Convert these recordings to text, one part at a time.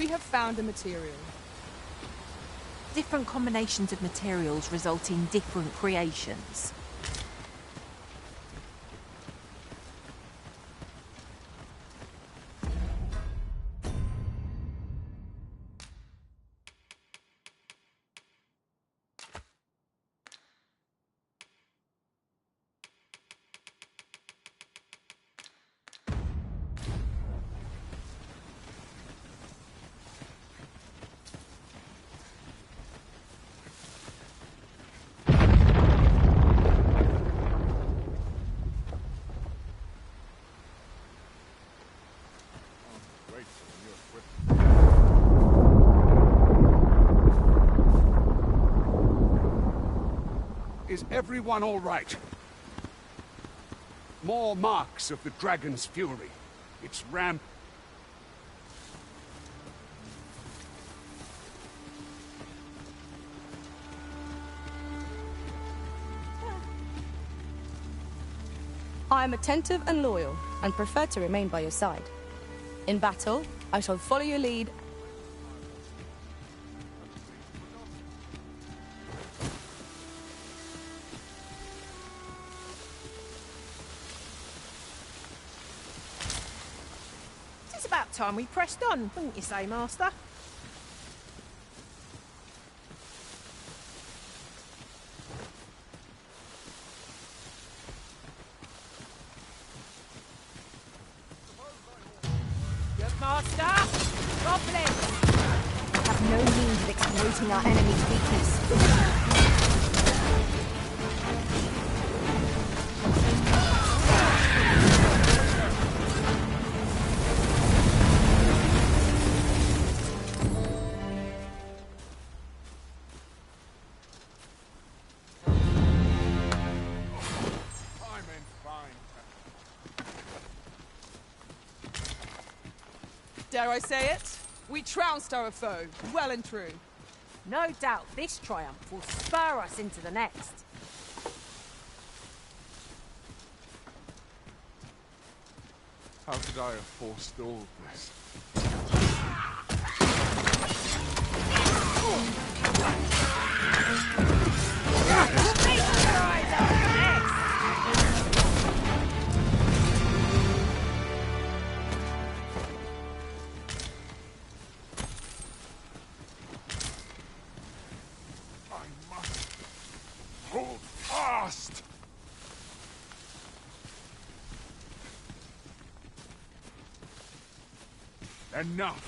We have found a material. Different combinations of materials result in different creations. Is everyone all right? More marks of the dragon's fury. Its ramp. I am attentive and loyal, and prefer to remain by your side. In battle, I shall follow your lead. It's about time we pressed on, wouldn't you say, Master? Master! Goblins! We have no means of exploiting our enemy's weakness. Dare I say it? We trounced our foe, well and true. No doubt this triumph will spur us into the next. How could I have forestalled this? Hold fast! Enough!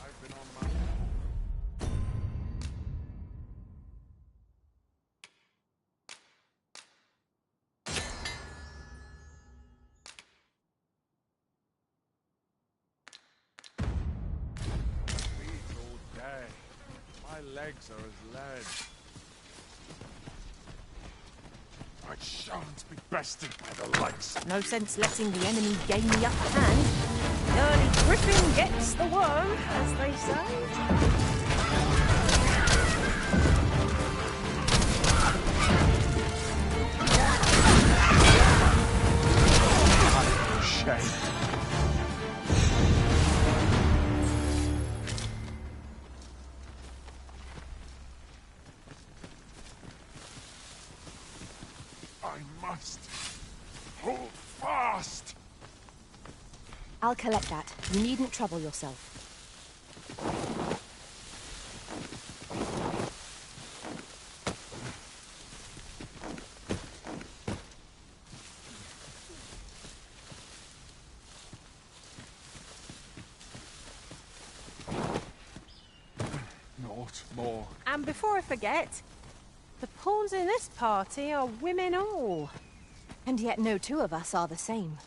I've been on my... My legs are as lead. I shan't be bested by the likes. No sense letting the enemy gain the upper hand. The early griffin gets the worm, as they say. Shame. I must hold fast. I'll collect that. You needn't trouble yourself. Not more. And before I forget, the pawns in this party are women all. And yet no two of us are the same.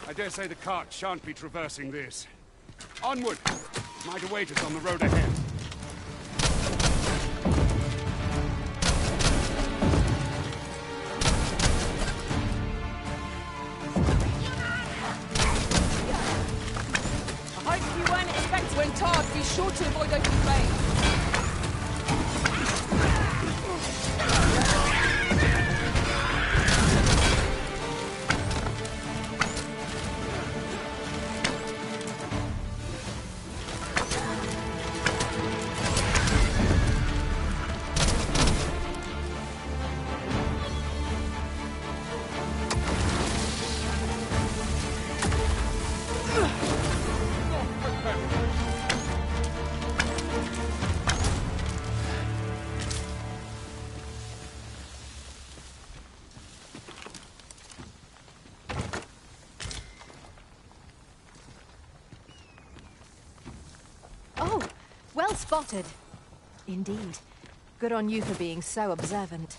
I dare say the cart shan't be traversing this. Onward! Might await us on the road ahead. I hope you weren't expecting when Tard be sure to avoid open flame. Spotted. Indeed. Good on you for being so observant.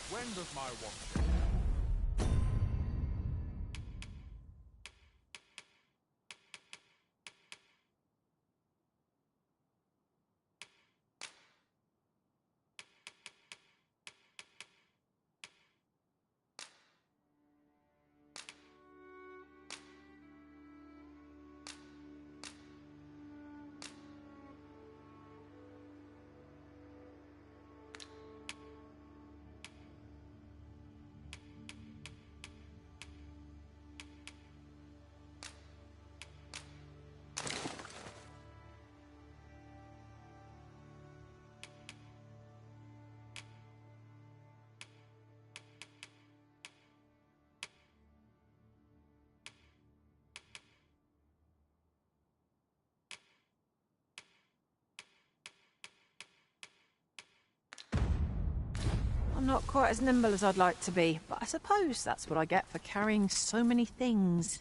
When does my watch? I'm not quite as nimble as I'd like to be, but I suppose that's what I get for carrying so many things.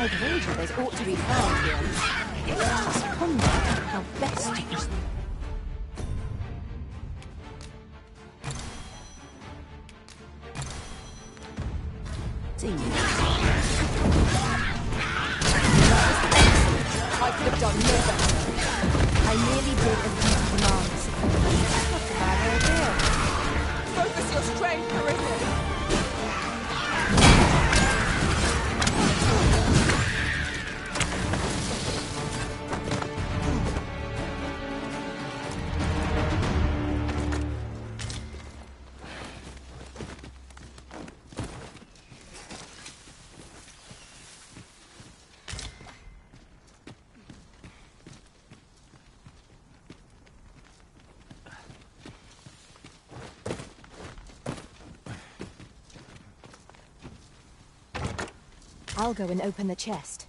I'd wager there's ought to be found here. Just ponder how best to use them. I could have done no better. I nearly did as you commands. Not a bad idea. Focus your strength, Carissa. I'll go and open the chest.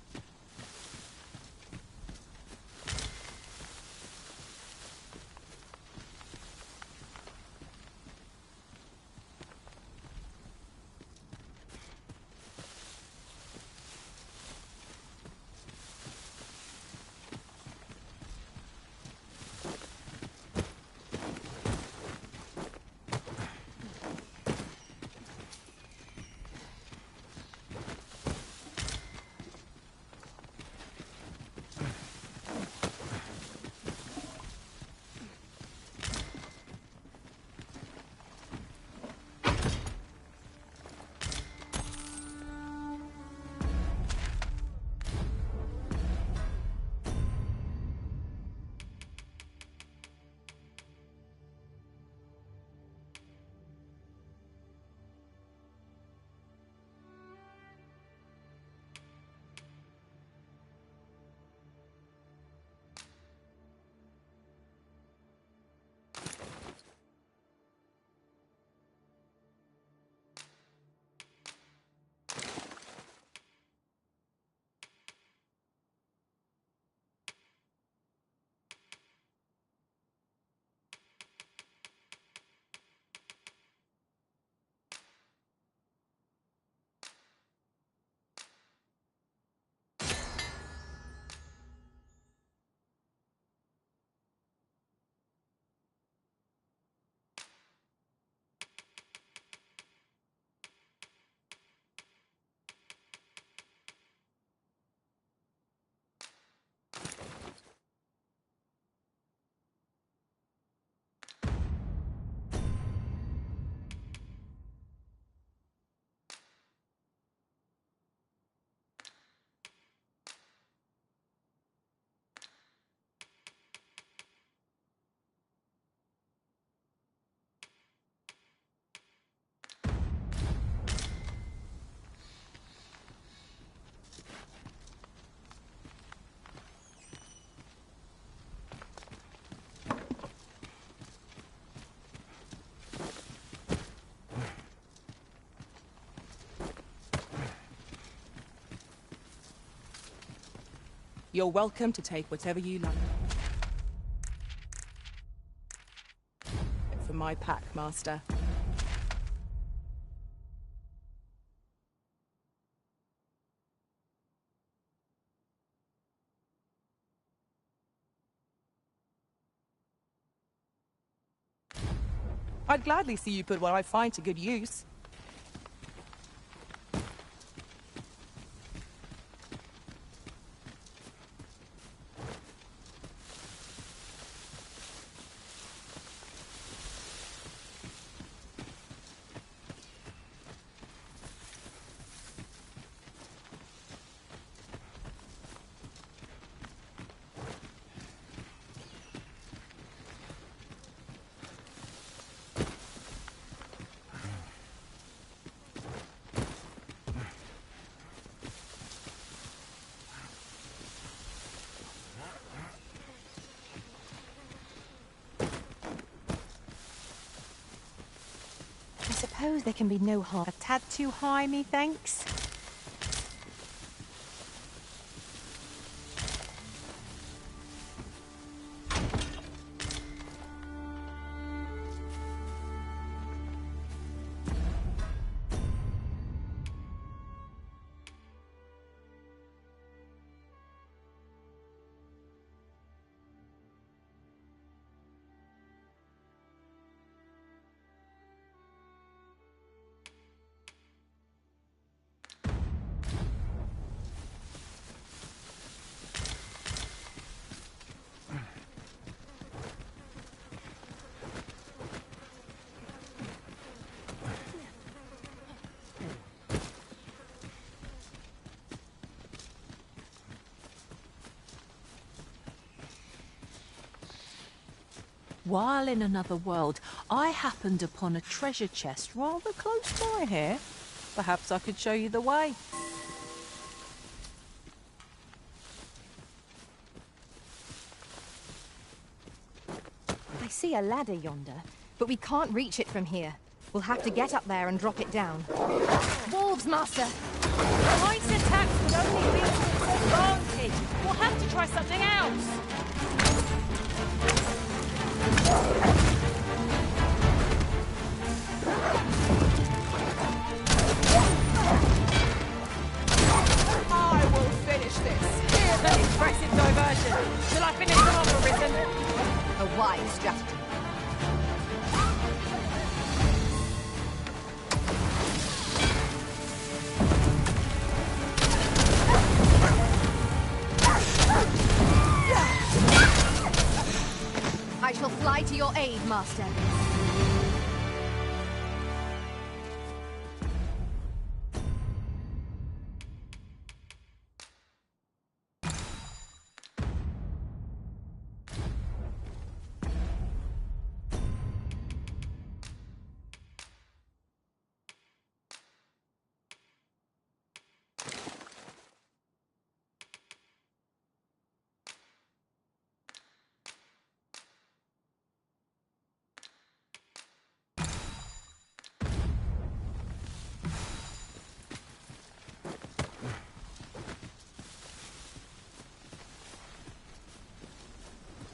You're welcome to take whatever you like. For my pack, Master. I'd gladly see you put what I find to good use. I suppose there can be no harm. A tad too high, methinks. While in another world, I happened upon a treasure chest rather close by here. Perhaps I could show you the way. I see a ladder yonder, but we can't reach it from here. We'll have to get up there and drop it down. Wolves, Master! Knight's attacks would only be to its advantage. We'll have to try something else. I will finish this. Here's An impressive diversion. Shall I finish them off, Arisen? A wise strategy. I shall fly to your aid, Master.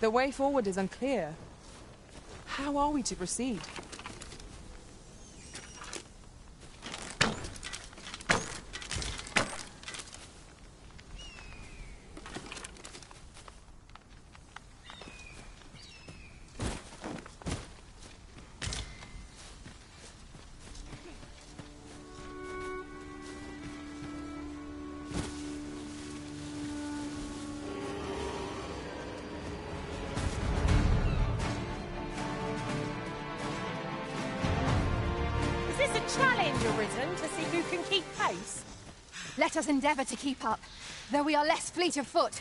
The way forward is unclear. How are we to proceed? Challenge, Arisen, to see who can keep pace. Let us endeavour to keep up, though we are less fleet of foot.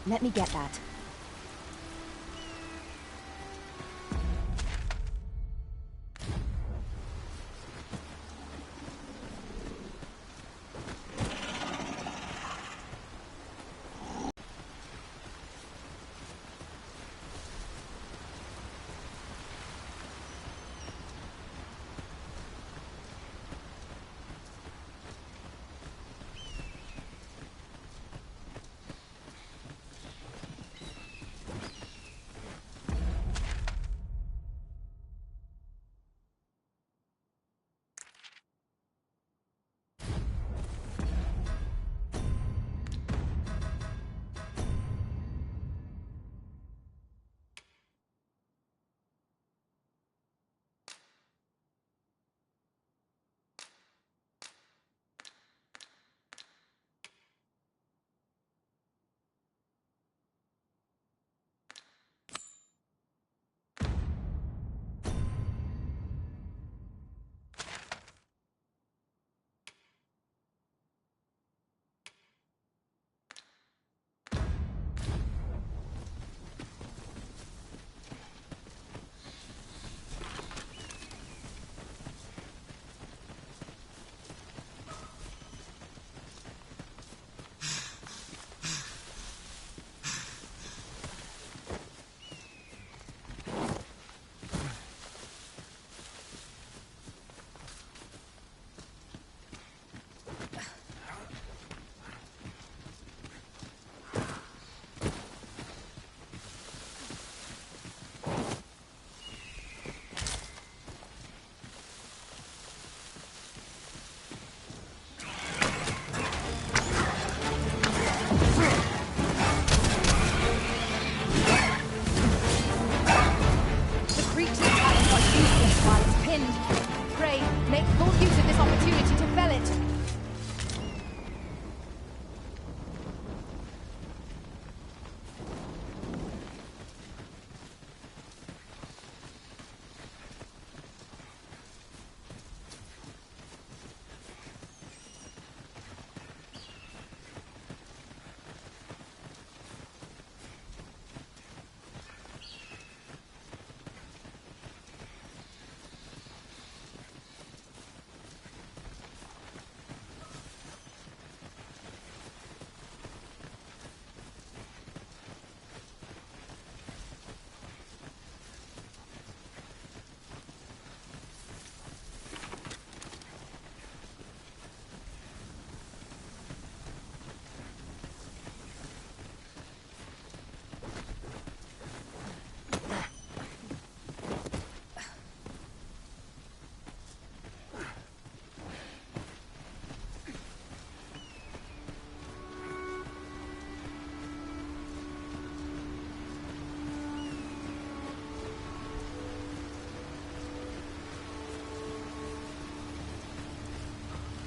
Let me get that.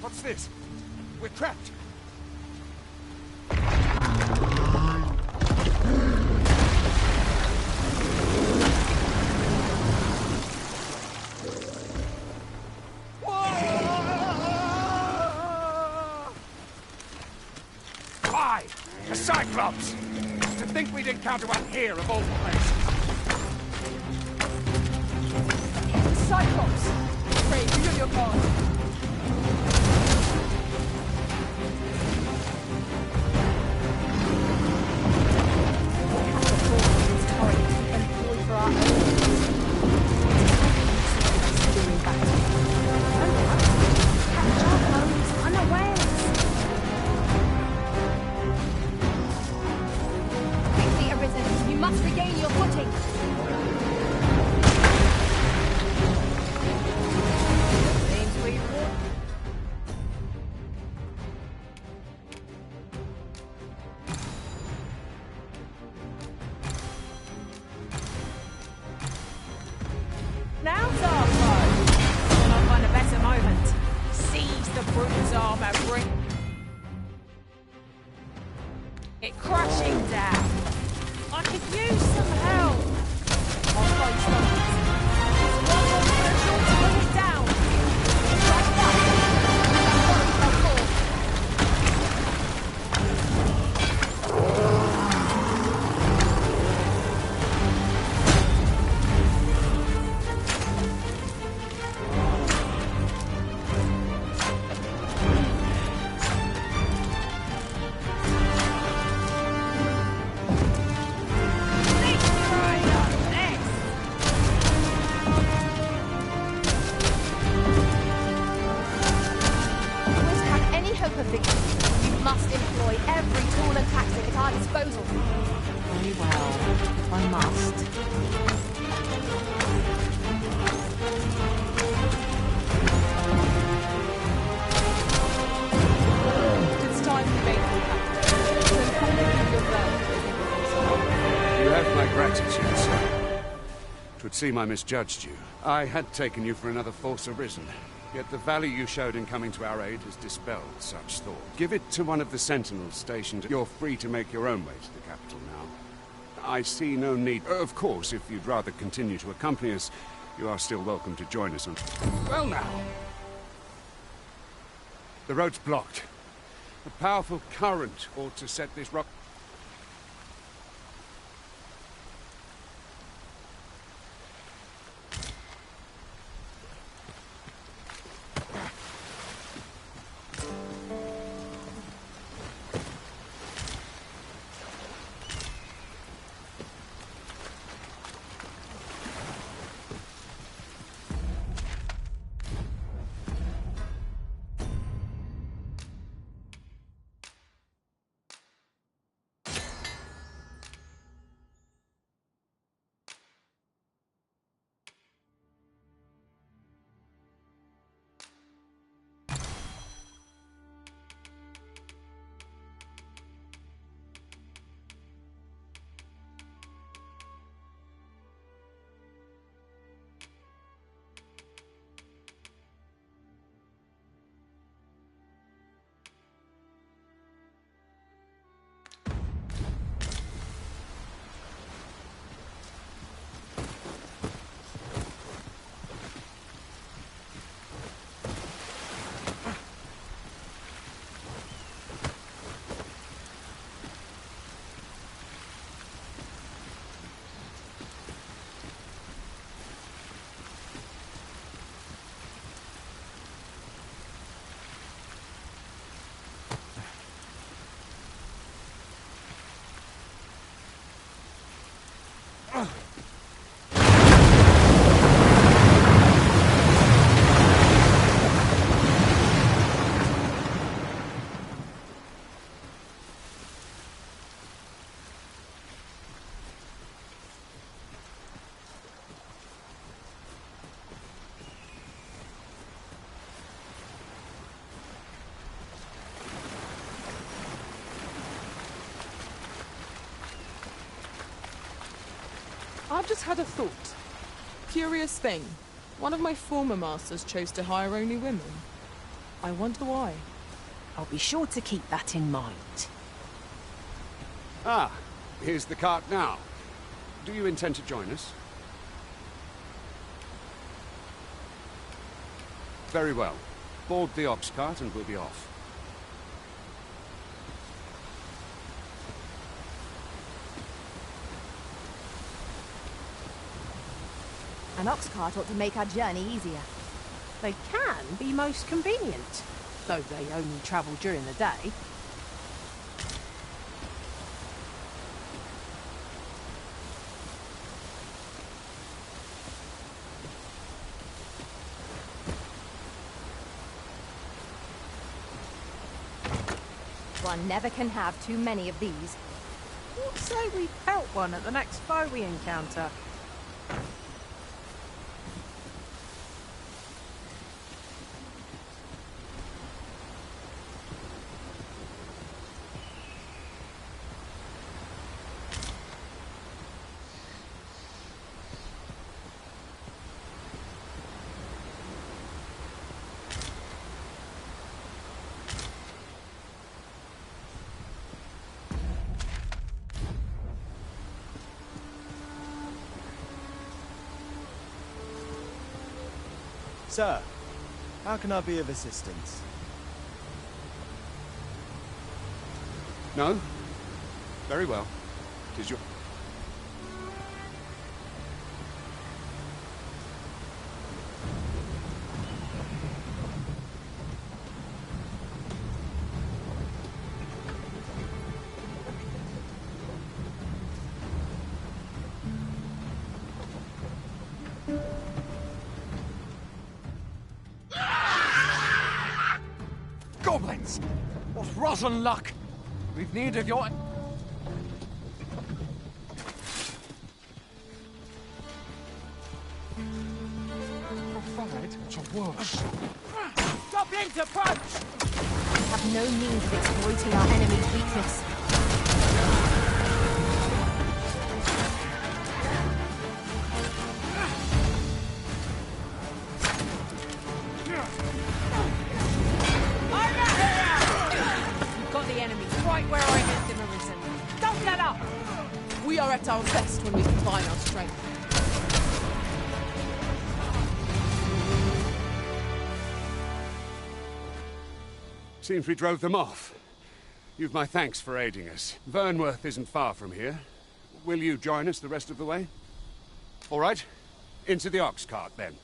What's this? We're trapped. Why? A Cyclops! To think we'd encounter one here of all places. Cyclops! Pray, do your part. Now's our time. When I find a better moment, seize the brute's armor, bring it crashing down. I could use some help. I'll find something. One more pressure to put it down. Like that. That's what tactic at our disposal. Very well. I must. It's time to make the captain. So inform me of your birth. You have my gratitude, sir. 'Twould seem I misjudged you. I had taken you for another force arisen. Yet the value you showed in coming to our aid has dispelled such thought. Give it to one of the sentinels stationed. You're free to make your own way to the capital now. I see no need. Of course, if you'd rather continue to accompany us, you are still welcome to join us on... Well now. The road's blocked. A powerful current ought to set this rock... I've just had a thought. Curious thing. One of my former masters chose to hire only women. I wonder why. I'll be sure to keep that in mind. Ah, here's the cart now. Do you intend to join us? Very well. Board the ox cart and we'll be off. An ox cart ought to make our journey easier. They can be most convenient, though they only travel during the day. One never can have too many of these. What say we pelt one at the next foe we encounter? Sir, how can I be of assistance? No? Very well. 'Tis your... Goblins! What rotten luck! We've need of your... Provide your worst. Goblins approach! We have no means of exploiting our enemy's weakness. You've got the enemy right where I left him arisen. Don't let up! We are at our best when we combine our strength. Seems we drove them off. You've my thanks for aiding us. Vernworth isn't far from here. Will you join us the rest of the way? All right. Into the ox cart, then.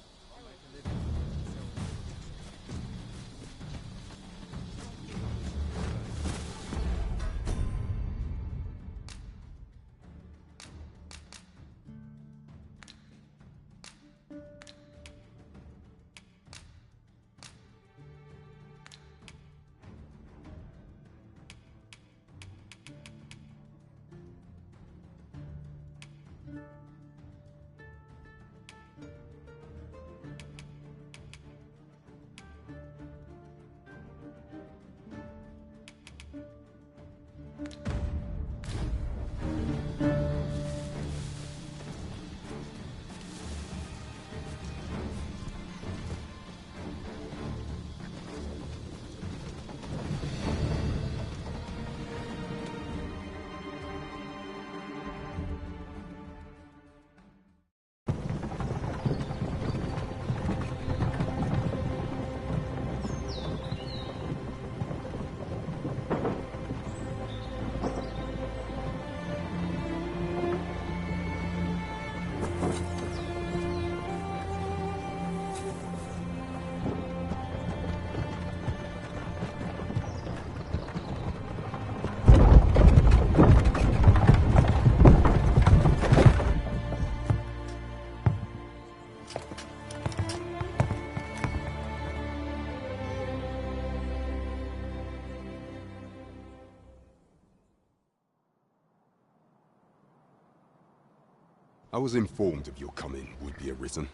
I was informed of your coming would be arisen.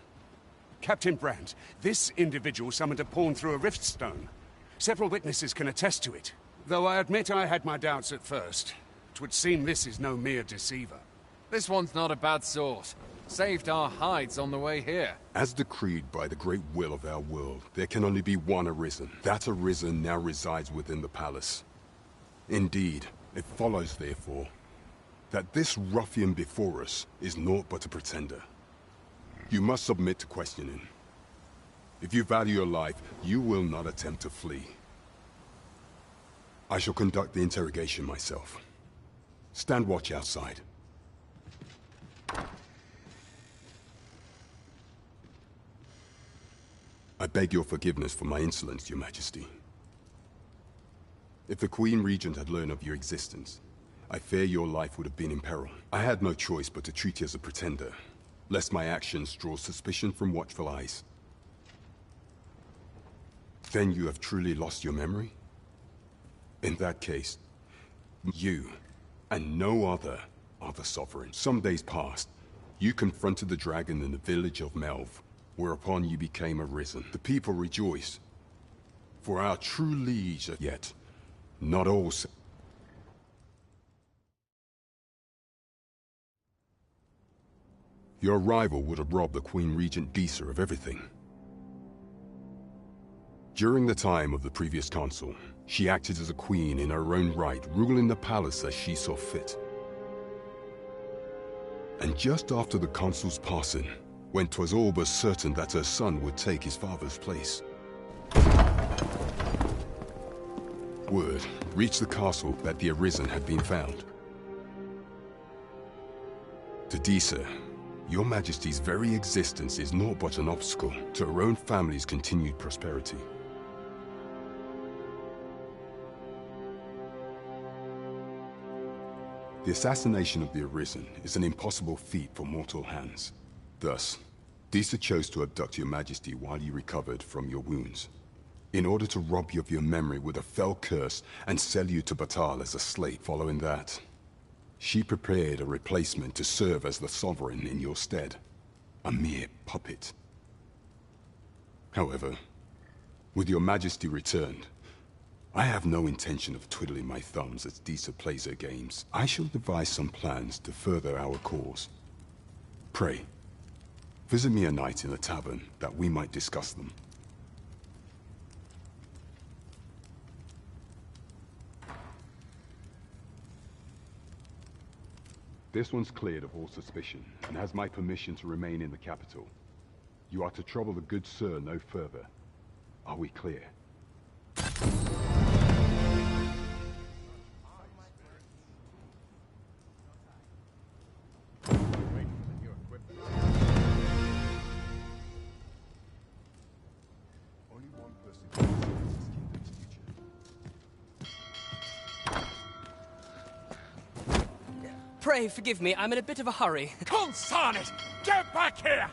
Captain Brandt, this individual summoned a pawn through a rift stone. Several witnesses can attest to it. Though I admit I had my doubts at first. 'Twould seem this is no mere deceiver. This one's not a bad sort. Saved our hides on the way here. As decreed by the great will of our world, there can only be one arisen. That arisen now resides within the palace. Indeed, it follows, therefore, that this ruffian before us is naught but a pretender. You must submit to questioning. If you value your life, you will not attempt to flee. I shall conduct the interrogation myself. Stand watch outside. I beg your forgiveness for my insolence, Your Majesty. If the Queen Regent had learned of your existence, I fear your life would have been in peril. I had no choice but to treat you as a pretender, lest my actions draw suspicion from watchful eyes. Then you have truly lost your memory? In that case, you, and no other, are the sovereign. Some days past, you confronted the dragon in the village of Melv, whereupon you became arisen. The people rejoiced, for our true liege, yet not all. Your arrival would have robbed the Queen Regent Disa of everything. During the time of the previous consul, she acted as a queen in her own right, ruling the palace as she saw fit. And just after the consul's passing, when 'twas all but certain that her son would take his father's place, word reached the castle that the arisen had been found. To Disa, Your Majesty's very existence is naught but an obstacle to her own family's continued prosperity. The assassination of the Arisen is an impossible feat for mortal hands. Thus, Disa chose to abduct Your Majesty while you recovered from your wounds. in order to rob you of your memory with a fell curse and sell you to Batal as a slave. Following that, she prepared a replacement to serve as the sovereign in your stead. A mere puppet. However, with your majesty returned, I have no intention of twiddling my thumbs as Disa plays her games. I shall devise some plans to further our cause. Pray, visit me a night in the tavern that we might discuss them. This one's cleared of all suspicion, and has my permission to remain in the capital. You are to trouble the good sir no further. Are we clear? Pray forgive me, I'm in a bit of a hurry. Consign it! Get back here!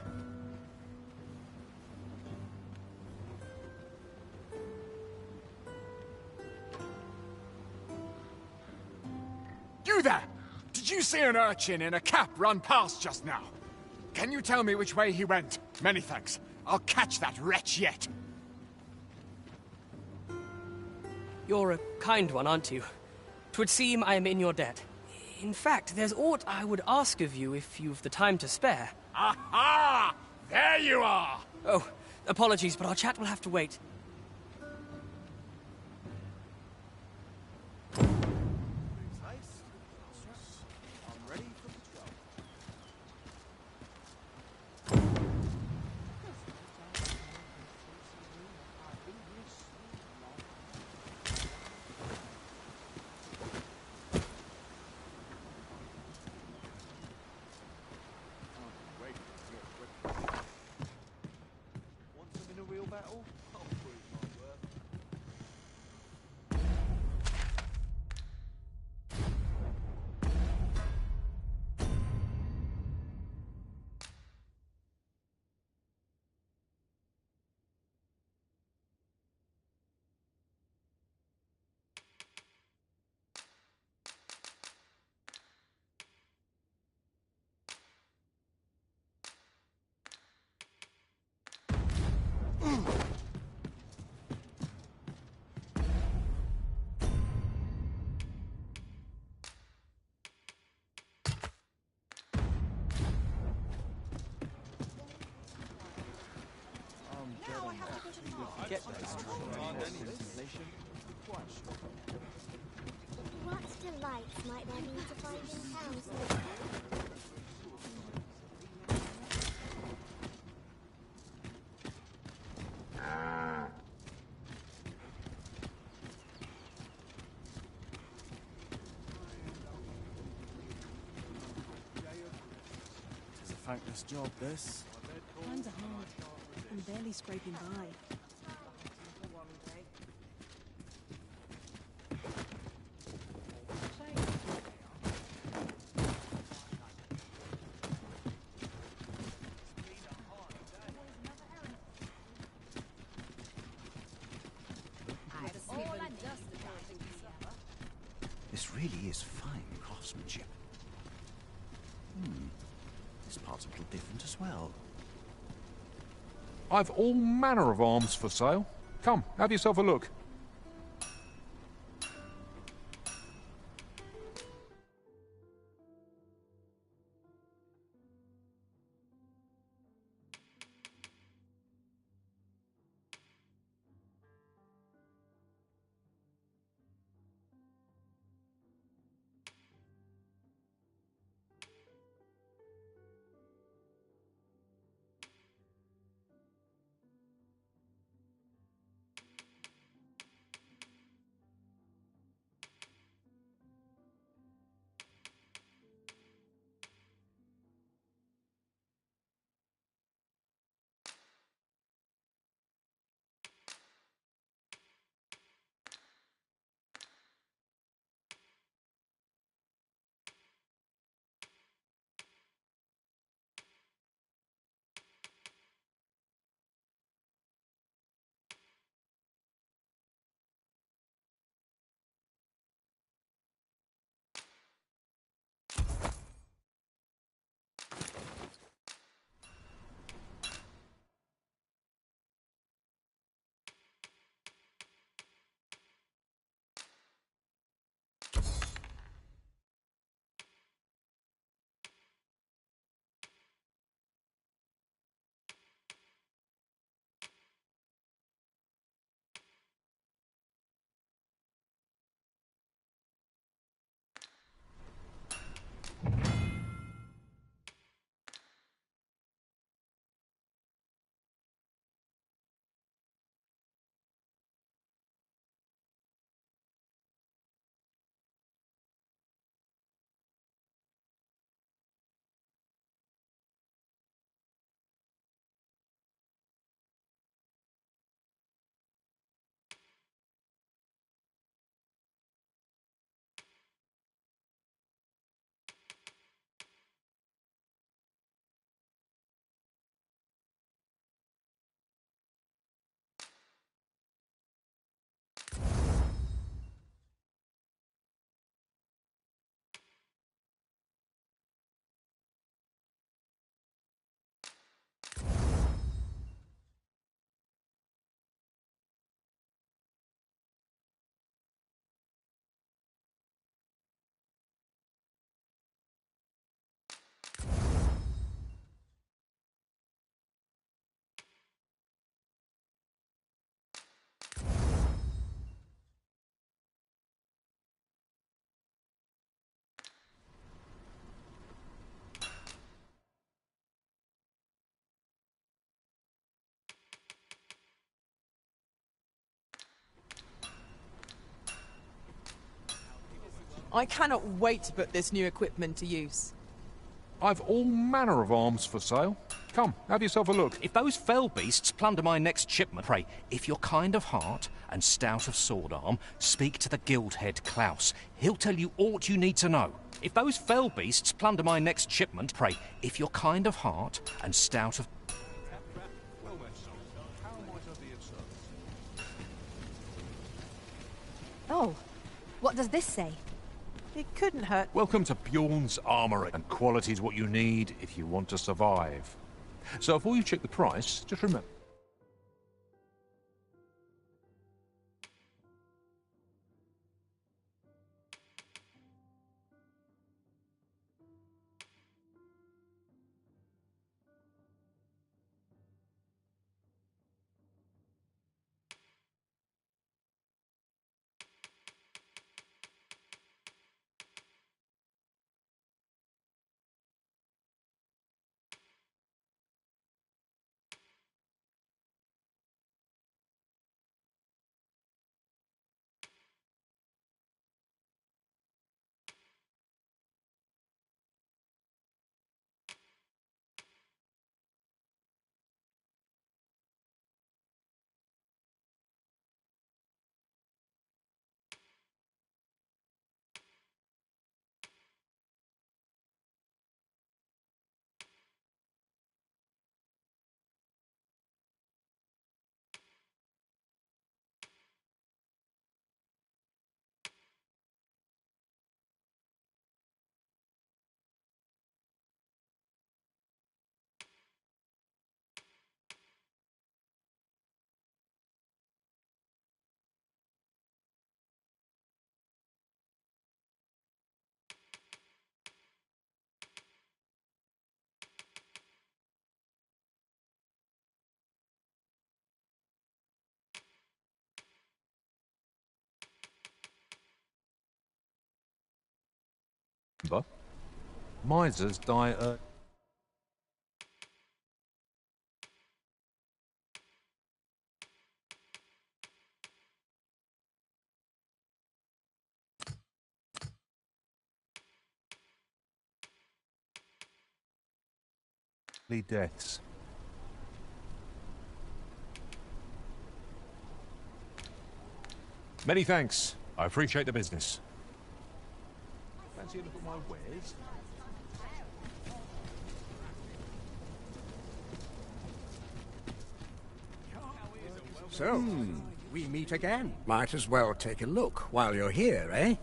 You there! Did you see an urchin in a cap run past just now? Can you tell me which way he went? Many thanks. I'll catch that wretch yet. You're a kind one, aren't you? 'Twould seem I am in your debt. In fact, there's aught I would ask of you if you've the time to spare. Aha! There you are! Oh, apologies, but our chat will have to wait. What delights might there be to find in town? It's a thankless job, this. Times are hard. I'm barely scraping by. This really is fine craftsmanship. This part's a little different as well. I've all manner of arms for sale. Come, have yourself a look. I cannot wait to put this new equipment to use. I've all manner of arms for sale. Come, have yourself a look. If those fell beasts plunder my next shipment, pray, if you're kind of heart and stout of sword arm, speak to the guild head Klaus. He'll tell you aught you need to know. If those fell beasts plunder my next shipment, pray, if you're kind of heart and stout of... Oh, what does this say? It couldn't hurt. Welcome to Bjorn's Armory, and quality's what you need if you want to survive. So before you check the price, just remember... Misers die deaths. Many thanks. I appreciate the business. Fancy a look at my wares? So, we meet again. Might as well take a look while you're here, eh?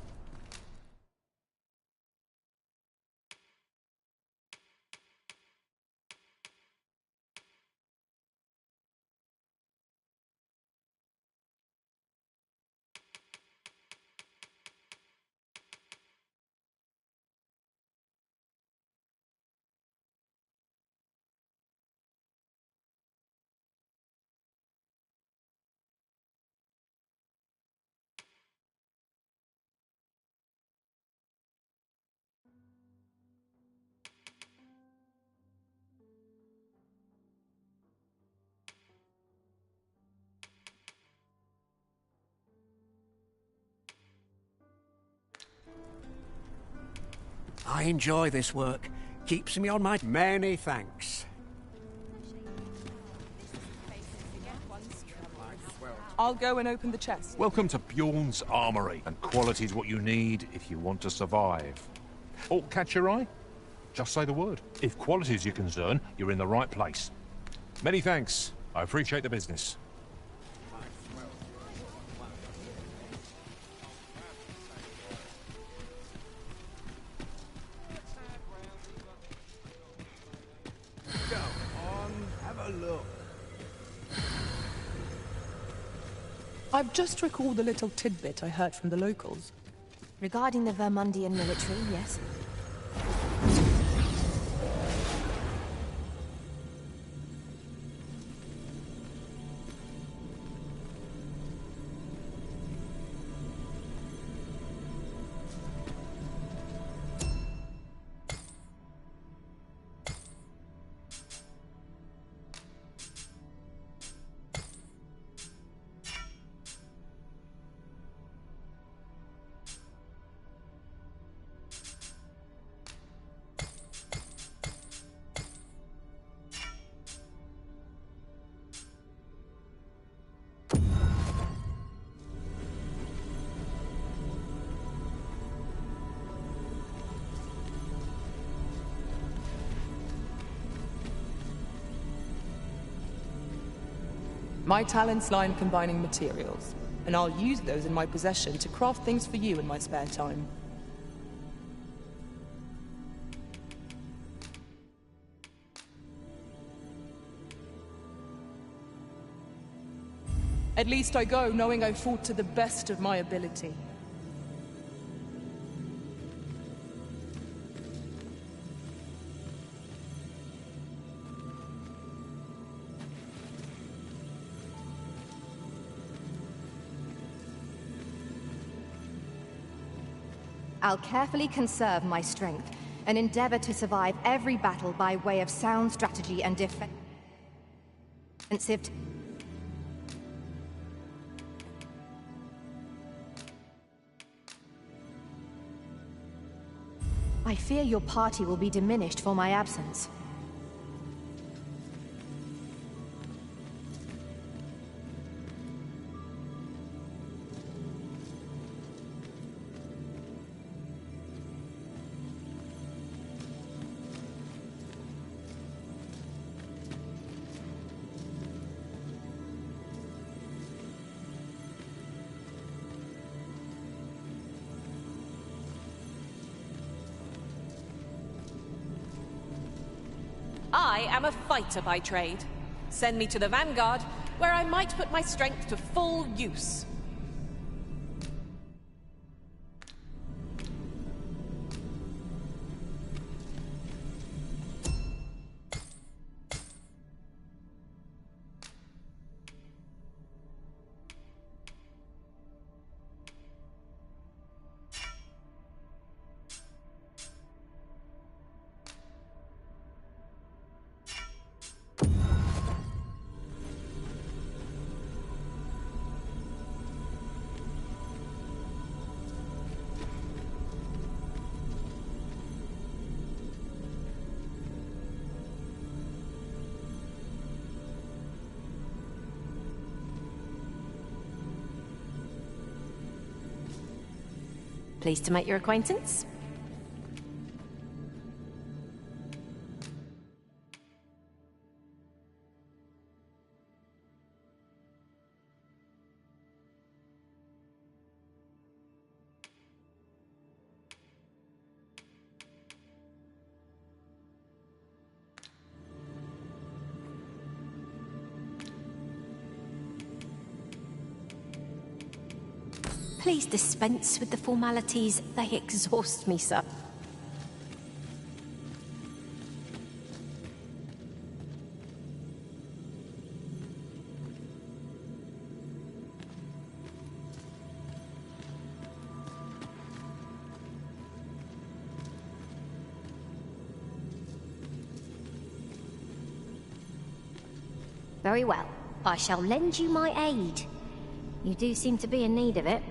I enjoy this work. Keeps me on my... Many thanks. I'll go and open the chest. Welcome to Bjorn's Armory, and quality's what you need if you want to survive. Oh, catch your eye? Just say the word. If quality's your concern, you're in the right place. Many thanks. I appreciate the business. I've just recalled a little tidbit I heard from the locals. Regarding the Vermundian military, yes. My talents lie in combining materials, and I'll use those in my possession to craft things for you in my spare time. At least I go knowing I fought to the best of my ability. I'll carefully conserve my strength and endeavor to survive every battle by way of sound strategy and defensive. I fear your party will be diminished for my absence. I am a fighter by trade. Send me to the Vanguard, where I might put my strength to full use. Pleased to make your acquaintance. Please dispense with the formalities. They exhaust me, sir. Very well. I shall lend you my aid. You do seem to be in need of it.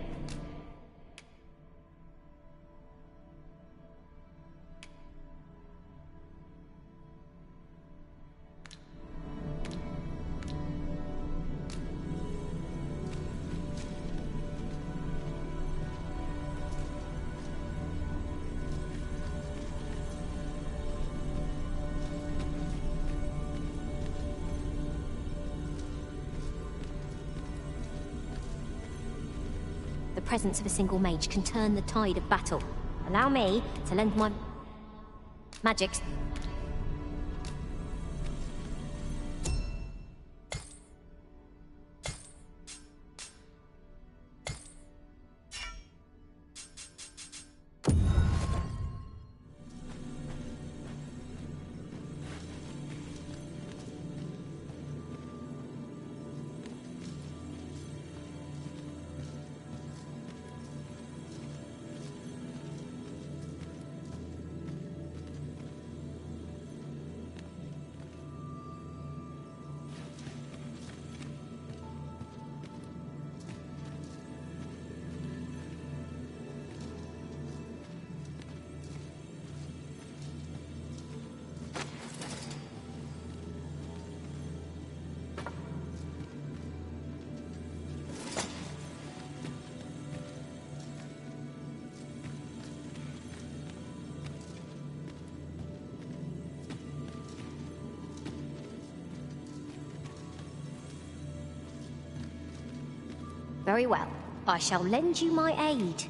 The presence of a single mage can turn the tide of battle. Allow me to lend my magics. Very well. I shall lend you my aid.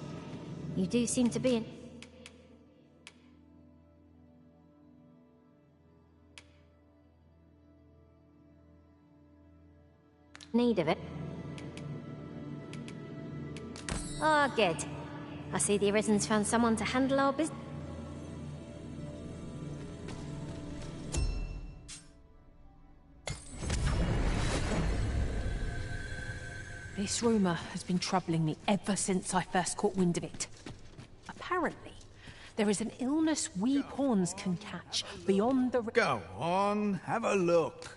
You do seem to be in need of it. Ah, good. I see the Arisen's found someone to handle our business. This rumour has been troubling me ever since I first caught wind of it. Apparently, there is an illness we pawns can catch beyond the... Go on, have a look.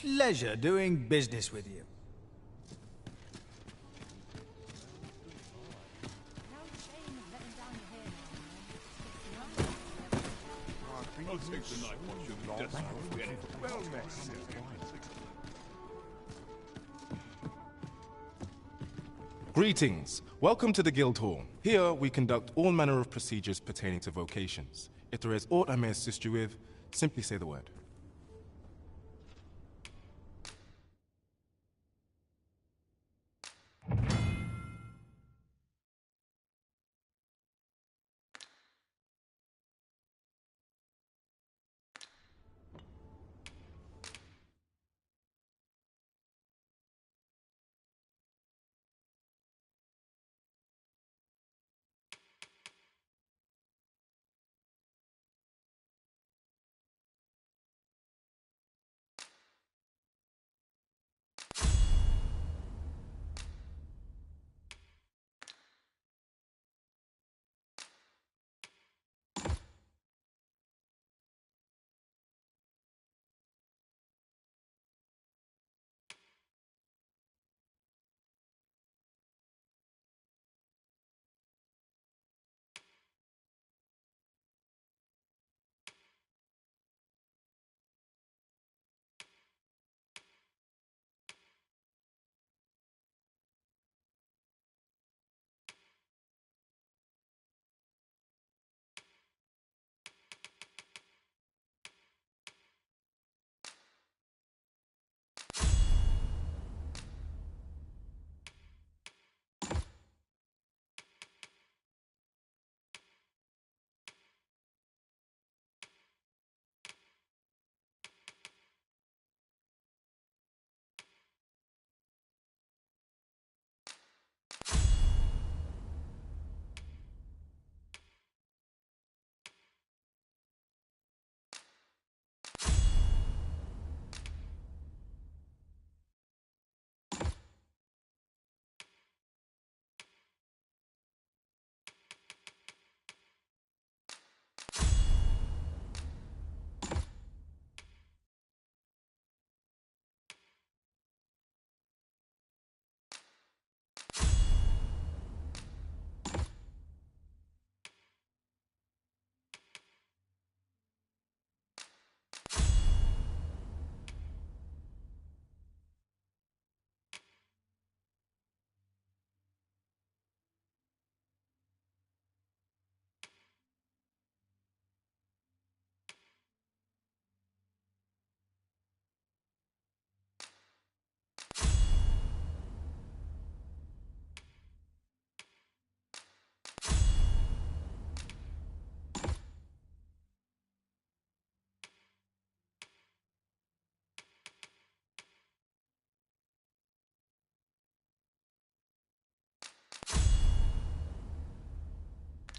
Pleasure doing business with you. Greetings. Welcome to the Guild Hall. Here we conduct all manner of procedures pertaining to vocations. If there is aught I may assist you with, simply say the word.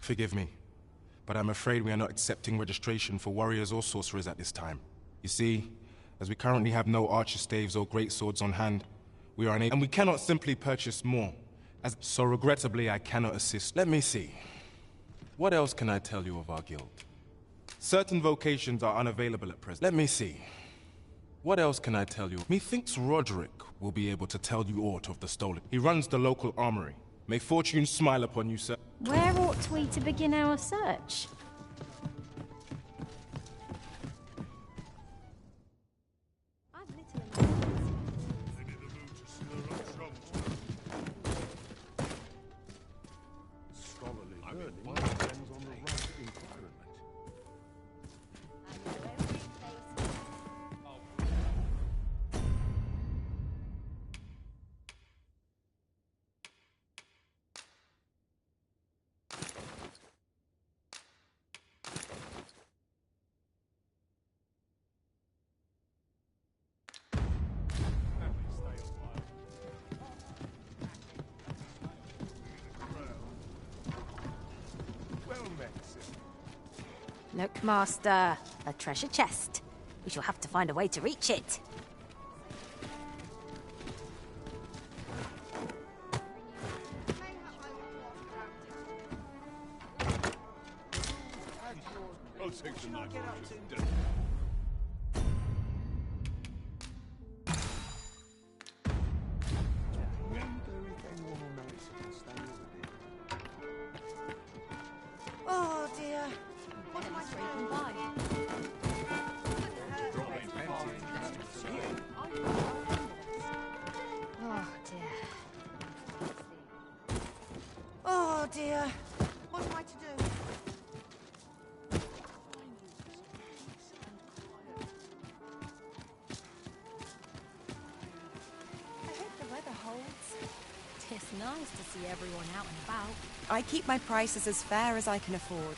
Forgive me, but I'm afraid we are not accepting registration for warriors or sorcerers at this time. You see, As we currently have no archer staves or great swords on hand, we are unable, and we cannot simply purchase more. So regrettably, I cannot assist. Let me see. What else can I tell you of our guild? Certain vocations are unavailable at present. Let me see. What else can I tell you? Methinks Roderick will be able to tell you aught of the stolen. He runs the local armory. May fortune smile upon you, sir. Where ought we to begin our search? Look, Master. A treasure chest. We shall have to find a way to reach it. I'll take the night. Oh dear. What am I scraping by? Oh dear. Oh dear. What am I to do? I hope the weather holds. It's nice to see everyone out and about. I keep my prices as fair as I can afford.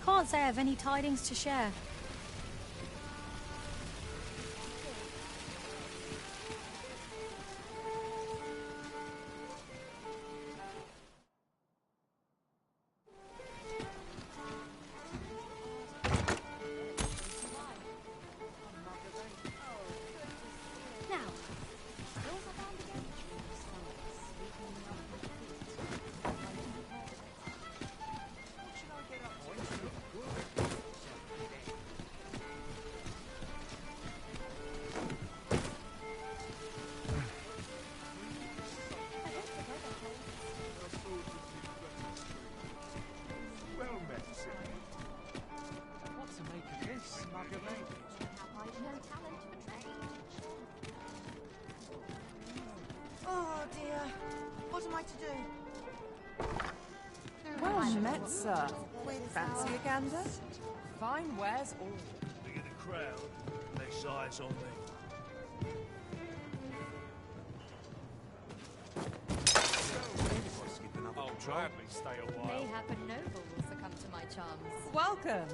Can't say I have any tidings to share. Oh dear. What am I to do? Well met, sir. Fancy a gander? Fine wares all. Bigger the crowd, less eyes on me. I'll gladly stay a while. Mayhap a noble will succumb to my charms. Welcome.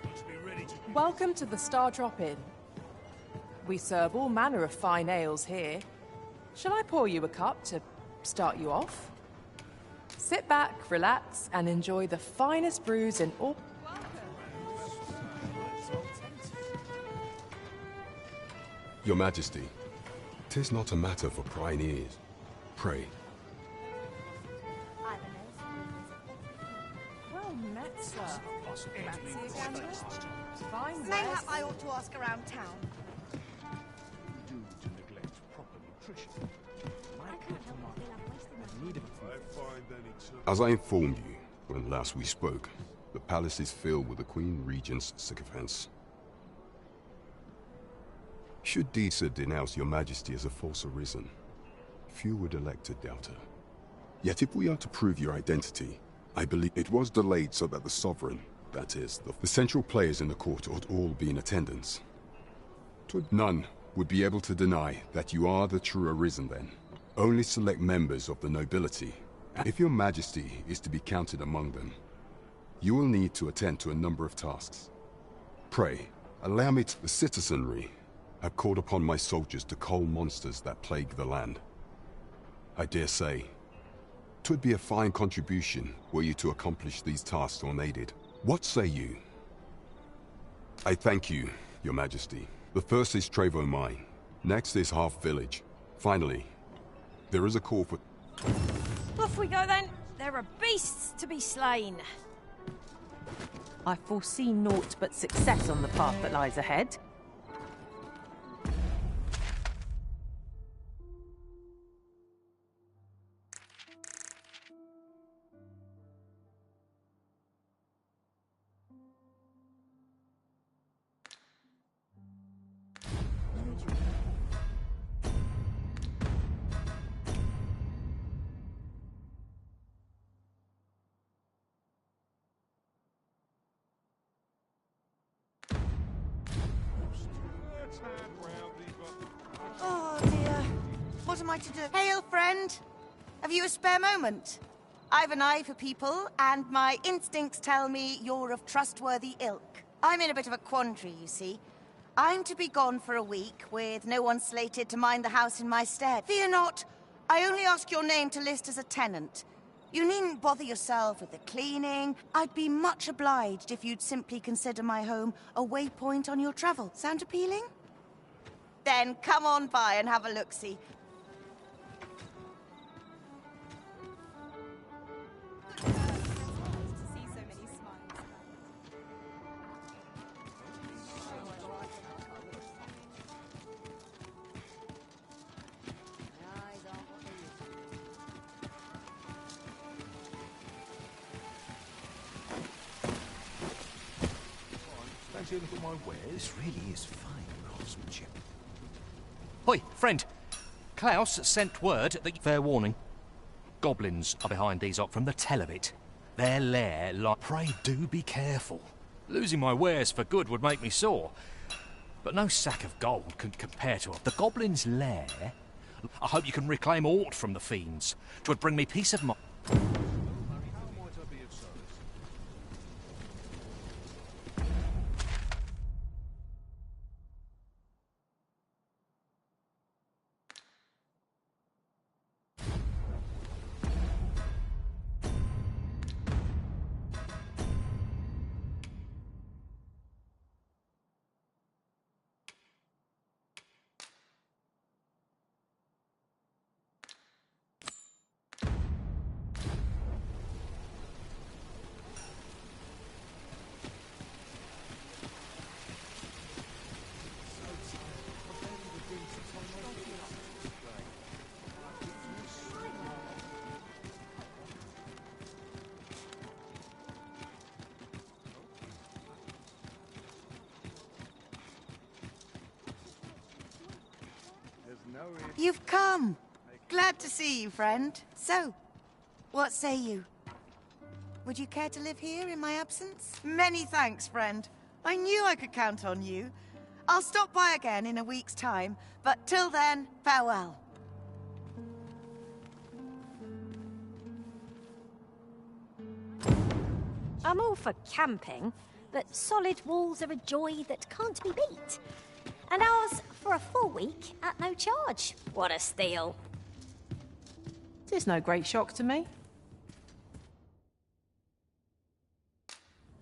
Must be ready to... Welcome to the Star Drop Inn. We serve all manner of fine ales here. Shall I pour you a cup to start you off? Sit back, relax, and enjoy the finest brews in all... Your Majesty, 'tis not a matter for prying ears. Pray. Well met, sir. Fancy a gander? Fine wares. Mayhap I ought to ask around town. do to neglect proper nutrition. As I informed you when last we spoke, the palace is filled with the Queen Regent's sycophants. Should Disa denounce your Majesty as a false arisen, few would elect to doubt her. Yet if we are to prove your identity, I believe it was delayed so that the sovereign, that is, the central players in the court ought all be in attendance. None would be able to deny that you are the true arisen then. Only select members of the nobility. If your Majesty is to be counted among them, you will need to attend to a number of tasks. Pray, allow me to... The citizenry have called upon my soldiers to cull monsters that plague the land. I dare say, 'twould be a fine contribution were you to accomplish these tasks unaided. What say you? I thank you, Your Majesty. The first is Trevo Mine. Next is Half Village. Finally, there is a call for... Off we go then. There are beasts to be slain. I foresee naught but success on the path that lies ahead. Oh dear. What am I to do? Hail, friend. Have you a spare moment? I've an eye for people, and my instincts tell me you're of trustworthy ilk. I'm in a bit of a quandary, you see. I'm to be gone for a week, with no one slated to mind the house in my stead. Fear not. I only ask your name to list as a tenant. You needn't bother yourself with the cleaning. I'd be much obliged if you'd simply consider my home a waypoint on your travel. Sound appealing? Then come on by and have a look-see. Fancy a look at my wares? This really is fine craftsmanship. Hoi, friend. Klaus sent word that... Fair warning. Goblins are behind these up from the tell of it. Their lair, like... Pray do be careful. Losing my wares for good would make me sore. But no sack of gold can compare to the goblin's lair. I hope you can reclaim aught from the fiends. 'Twould bring me peace of mind. You've come. Glad to see you, friend. So, what say you? Would you care to live here in my absence? Many thanks, friend. I knew I could count on you. I'll stop by again in a week's time, but till then, farewell. I'm all for camping, but solid walls are a joy that can't be beat. And ours for a full week at no charge. What a steal. It's no great shock to me.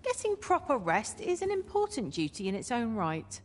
Getting proper rest is an important duty in its own right.